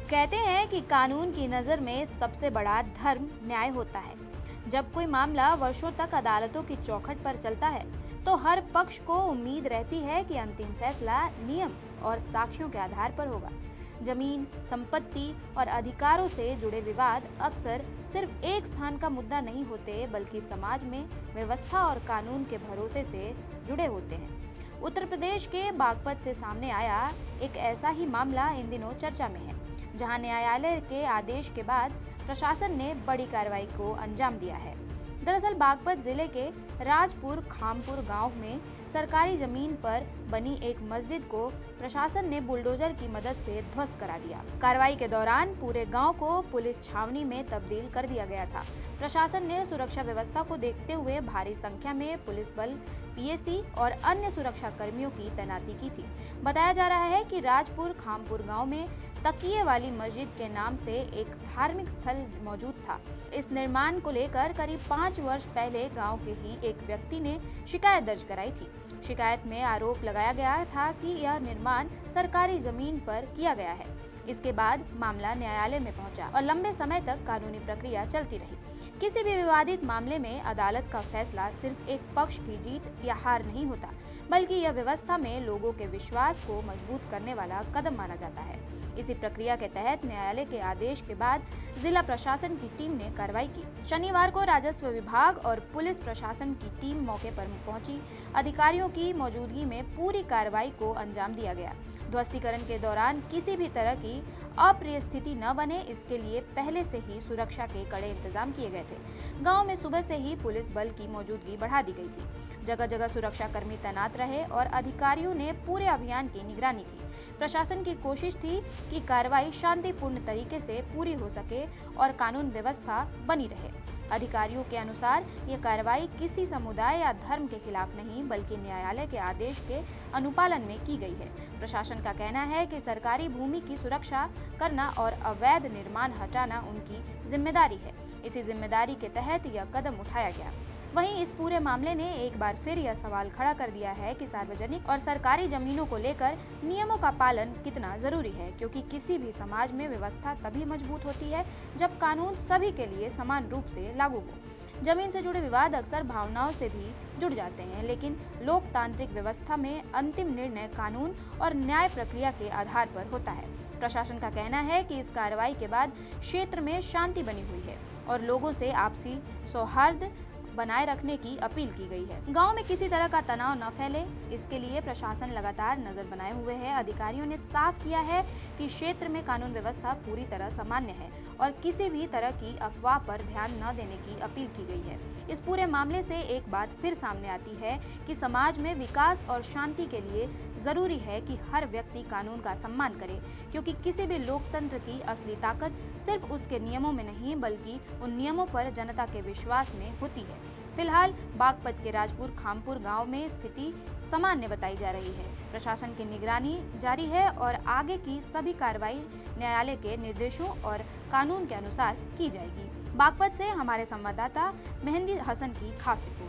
कहते हैं कि कानून की नज़र में सबसे बड़ा धर्म न्याय होता है। जब कोई मामला वर्षों तक अदालतों की चौखट पर चलता है, तो हर पक्ष को उम्मीद रहती है कि अंतिम फैसला नियम और साक्ष्यों के आधार पर होगा। जमीन, संपत्ति और अधिकारों से जुड़े विवाद अक्सर सिर्फ एक स्थान का मुद्दा नहीं होते, बल्कि समाज में व्यवस्था और कानून के भरोसे से जुड़े होते हैं। उत्तर प्रदेश के बागपत से सामने आया एक ऐसा ही मामला इन दिनों चर्चा में है, जहां न्यायालय के आदेश के बाद प्रशासन ने बड़ी कार्रवाई को अंजाम दिया है। दरअसल बागपत जिले के राजपुर खामपुर गांव में सरकारी जमीन पर बनी एक मस्जिद को प्रशासन ने बुलडोजर की मदद से ध्वस्त करा दिया। कार्रवाई के दौरान पूरे गांव को पुलिस छावनी में तब्दील कर दिया गया था। प्रशासन ने सुरक्षा व्यवस्था को देखते हुए भारी संख्या में पुलिस बल, पीएसी और अन्य सुरक्षा कर्मियों की तैनाती की थी। बताया जा रहा है कि राजपुर खामपुर गांव में तकिए वाली मस्जिद के नाम से एक धार्मिक स्थल मौजूद था। इस निर्माण को लेकर करीब 5 वर्ष पहले गांव के ही एक व्यक्ति ने शिकायत दर्ज कराई थी। शिकायत में आरोप लगाया गया था कि यह निर्माण सरकारी जमीन पर किया गया है। इसके बाद मामला न्यायालय में पहुंचा और लंबे समय तक कानूनी प्रक्रिया चलती रही। किसी भी विवादित मामले में अदालत का फैसला सिर्फ एक पक्ष की जीत या हार नहीं होता, बल्कि यह व्यवस्था में लोगों के विश्वास को मजबूत करने वाला कदम माना जाता है। इसी प्रक्रिया के तहत न्यायालय के आदेश के बाद जिला प्रशासन की टीम ने कार्रवाई की। शनिवार को राजस्व विभाग और पुलिस प्रशासन की टीम मौके पर पहुंची। अधिकारियों की मौजूदगी में पूरी कार्रवाई को अंजाम दिया गया। ध्वस्तीकरण के दौरान किसी भी तरह की अप्रिय स्थिति न बने, इसके लिए पहले से ही सुरक्षा के कड़े इंतजाम किए गए थे। गांव में सुबह से ही पुलिस बल की मौजूदगी बढ़ा दी गई थी। जगह जगह सुरक्षा कर्मी तैनात रहे और अधिकारियों ने पूरे अभियान की निगरानी की। प्रशासन की कोशिश थी कि कार्रवाई शांतिपूर्ण तरीके से पूरी हो सके और कानून व्यवस्था बनी रहे। अधिकारियों के अनुसार ये कार्रवाई किसी समुदाय या धर्म के खिलाफ नहीं, बल्कि न्यायालय के आदेश के अनुपालन में की गई है। प्रशासन का कहना है कि सरकारी भूमि की सुरक्षा करना और अवैध निर्माण हटाना उनकी जिम्मेदारी है। इसी जिम्मेदारी के तहत यह कदम उठाया गया। वहीं इस पूरे मामले ने एक बार फिर यह सवाल खड़ा कर दिया है कि सार्वजनिक और सरकारी जमीनों को लेकर नियमों का पालन कितना जरूरी है, क्योंकि किसी भी समाज में व्यवस्था तभी मजबूत होती है जब कानून सभी के लिए समान रूप से लागू हो। जमीन से जुड़े विवाद अक्सर भावनाओं से भी जुड़ जाते हैं, लेकिन लोकतांत्रिक व्यवस्था में अंतिम निर्णय कानून और न्याय प्रक्रिया के आधार पर होता है। प्रशासन का कहना है कि इस कार्रवाई के बाद क्षेत्र में शांति बनी हुई है और लोगों से आपसी सौहार्द बनाए रखने की अपील की गई है। गांव में किसी तरह का तनाव न फैले, इसके लिए प्रशासन लगातार नजर बनाए हुए है। अधिकारियों ने साफ किया है कि क्षेत्र में कानून व्यवस्था पूरी तरह सामान्य है और किसी भी तरह की अफवाह पर ध्यान न देने की अपील की गई है। इस पूरे मामले से एक बात फिर सामने आती है कि समाज में विकास और शांति के लिए जरूरी है कि हर व्यक्ति कानून का सम्मान करे, क्योंकि किसी भी लोकतंत्र की असली ताकत सिर्फ उसके नियमों में नहीं, बल्कि उन नियमों पर जनता के विश्वास में होती है। फिलहाल बागपत के राजपुर खामपुर गांव में स्थिति सामान्य बताई जा रही है। प्रशासन की निगरानी जारी है और आगे की सभी कार्रवाई न्यायालय के निर्देशों और कानून के अनुसार की जाएगी। बागपत से हमारे संवाददाता मेहंदी हसन की खास रिपोर्ट।